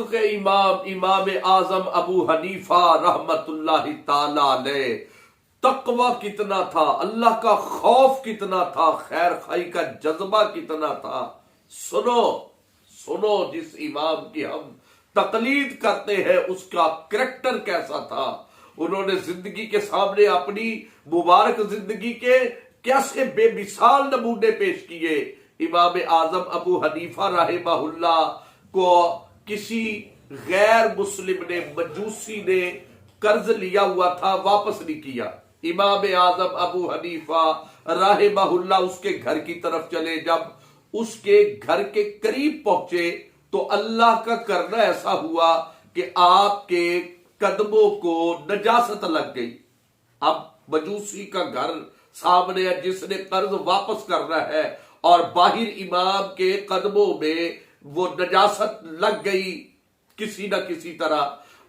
فقہ کے امام اعظم ابو حنیفہ رحمت اللہ تعالی علیہ، تقوی کتنا تھا، اللہ کا خوف کتنا تھا، خیر خائی کا جذبہ کتنا تھا۔ سنو جس امام کی ہم تقلید کرتے ہیں اس کا کریکٹر کیسا تھا۔ انہوں نے زندگی کے سامنے اپنی مبارک زندگی کے کیسے بے مثال نمونے پیش کیے۔ امام اعظم ابو حنیفہ رحمہ اللہ کو کسی غیر مسلم نے، مجوسی نے قرض لیا ہوا تھا، واپس نہیں کیا۔ امام اعظم ابو حنیفہ رحمہ اللہ اس کے گھر کی طرف چلے، جب اس کے گھر کے قریب پہنچے تو اللہ کا کرنا ایسا ہوا کہ آپ کے قدموں کو نجاست لگ گئی۔ اب مجوسی کا گھر سامنے ہے جس نے قرض واپس کرنا ہے، اور باہر امام کے قدموں میں وہ نجاست لگ گئی کسی نہ کسی طرح۔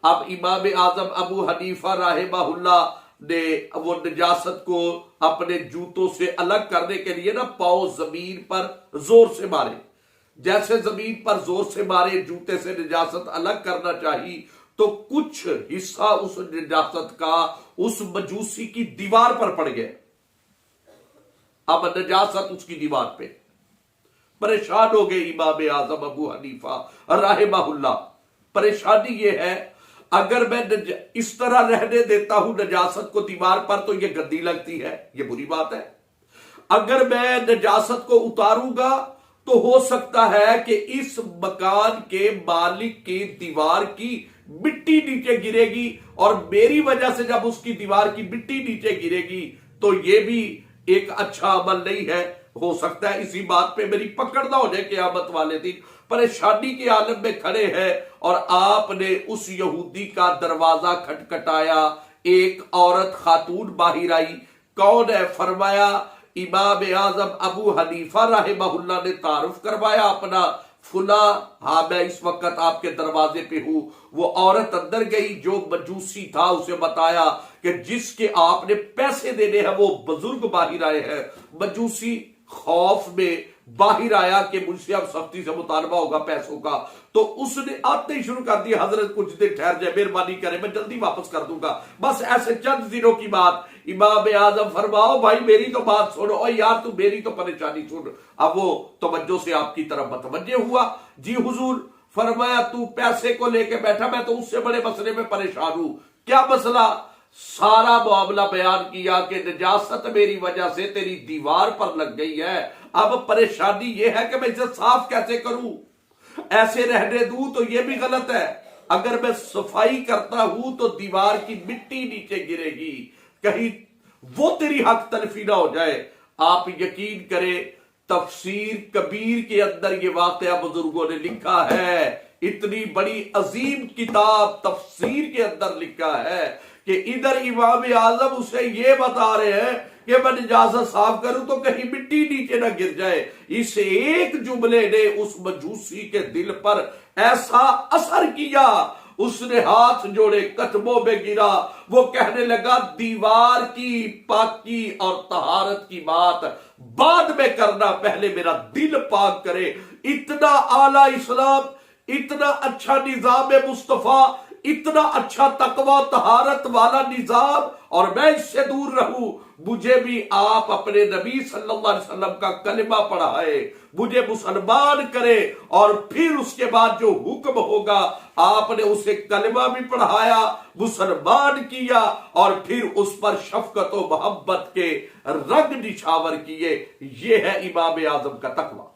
اب امام اعظم ابو حنیفہ رحمہ اللہ نے وہ نجاست کو اپنے جوتوں سے الگ کرنے کے لیے نا پاؤں زمین پر زور سے مارے، جیسے زمین پر زور سے مارے جوتے سے نجاست الگ کرنا چاہیے، تو کچھ حصہ اس نجاست کا اس مجوسی کی دیوار پر پڑ گئے۔ اب نجاست اس کی دیوار پہ، پریشان ہو گئے امام اعظم ابو حنیفہ رحمہ اللہ۔ پریشانی یہ ہے، اگر میں اس طرح رہنے دیتا ہوں نجاست کو دیوار پر تو یہ گندی لگتی ہے، یہ بری بات ہے۔ اگر میں نجاست کو اتاروں گا تو ہو سکتا ہے کہ اس مکان کے مالک کی دیوار کی مٹی نیچے گرے گی، اور میری وجہ سے جب اس کی دیوار کی مٹی نیچے گرے گی تو یہ بھی ایک اچھا عمل نہیں ہے۔ ہو سکتا ہے اسی بات پہ میری پکڑ نہ ہو جائے قیامت والے دن۔ پریشانی کے عالم میں کھڑے ہیں اور آپ نے اس یہودی کا دروازہ کھٹکھٹایا۔ ایک عورت خاتون باہر آئی، کون ہے؟ فرمایا امام اعظم ابو حنیفہ رحمہ اللہ نے تعارف کروایا اپنا، فلاں، ہاں میں اس وقت آپ کے دروازے پہ ہوں۔ وہ عورت اندر گئی، جو مجوسی تھا اسے بتایا کہ جس کے آپ نے پیسے دینے ہیں وہ بزرگ باہر آئے ہیں۔ مجوسی خوف میں باہر آیا کہ مجھ سے اب سختی سے مطالبہ ہوگا پیسوں کا، تو اس نے آتے ہی شروع کر دیا، حضرت کچھ دن ٹھہر جائے، مہربانی کرے، میں جلدی واپس کر دوں گا، بس ایسے چند دنوں کی بات۔ امام اعظم فرماؤ بھائی میری تو بات سنو، اور یار تو میری تو پریشانی سن۔ اب وہ توجہ سے آپ کی طرف متوجہ ہوا۔ جی حضور، فرمایا تو پیسے کو لے کے بیٹھا، میں تو اس سے بڑے مسئلے میں پریشان ہوں۔ کیا مسئلہ؟ سارا معاملہ بیان کیا کہ نجاست میری وجہ سے تیری دیوار پر لگ گئی ہے، اب پریشانی یہ ہے کہ میں اسے صاف کیسے کروں؟ ایسے رہنے دوں تو یہ بھی غلط ہے، اگر میں صفائی کرتا ہوں تو دیوار کی مٹی نیچے گرے گی، کہیں وہ تیری حق تلفی نہ ہو جائے۔ آپ یقین کریں تفسیر کبیر کے اندر یہ واقعہ بزرگوں نے لکھا ہے، اتنی بڑی عظیم کتاب تفسیر کے اندر لکھا ہے کہ ادھر امام اعظم اسے یہ بتا رہے ہیں کہ میں نجاست صاف کروں تو کہیں مٹی نیچے نہ گر جائے۔ اس ایک جملے نے اس مجوسی کے دل پر ایسا اثر کیا، اس نے ہاتھ جوڑے، قدموں میں گرا، وہ کہنے لگا دیوار کی پاکی اور طہارت کی بات بعد میں کرنا، پہلے میرا دل پاک کرے۔ اتنا اعلیٰ اسلام، اتنا اچھا نظام مصطفیٰ، اتنا اچھا تقوی طہارت والا نظام، اور میں اس سے دور رہوں۔ مجھے بھی آپ اپنے نبی صلی اللہ علیہ وسلم کا کلمہ پڑھائے، مجھے مسلمان کرے، اور پھر اس کے بعد جو حکم ہوگا آپ نے اسے کلمہ بھی پڑھایا، مسلمان کیا، اور پھر اس پر شفقت و محبت کے رنگ نچھاور کیے۔ یہ ہے امام اعظم کا تقوی۔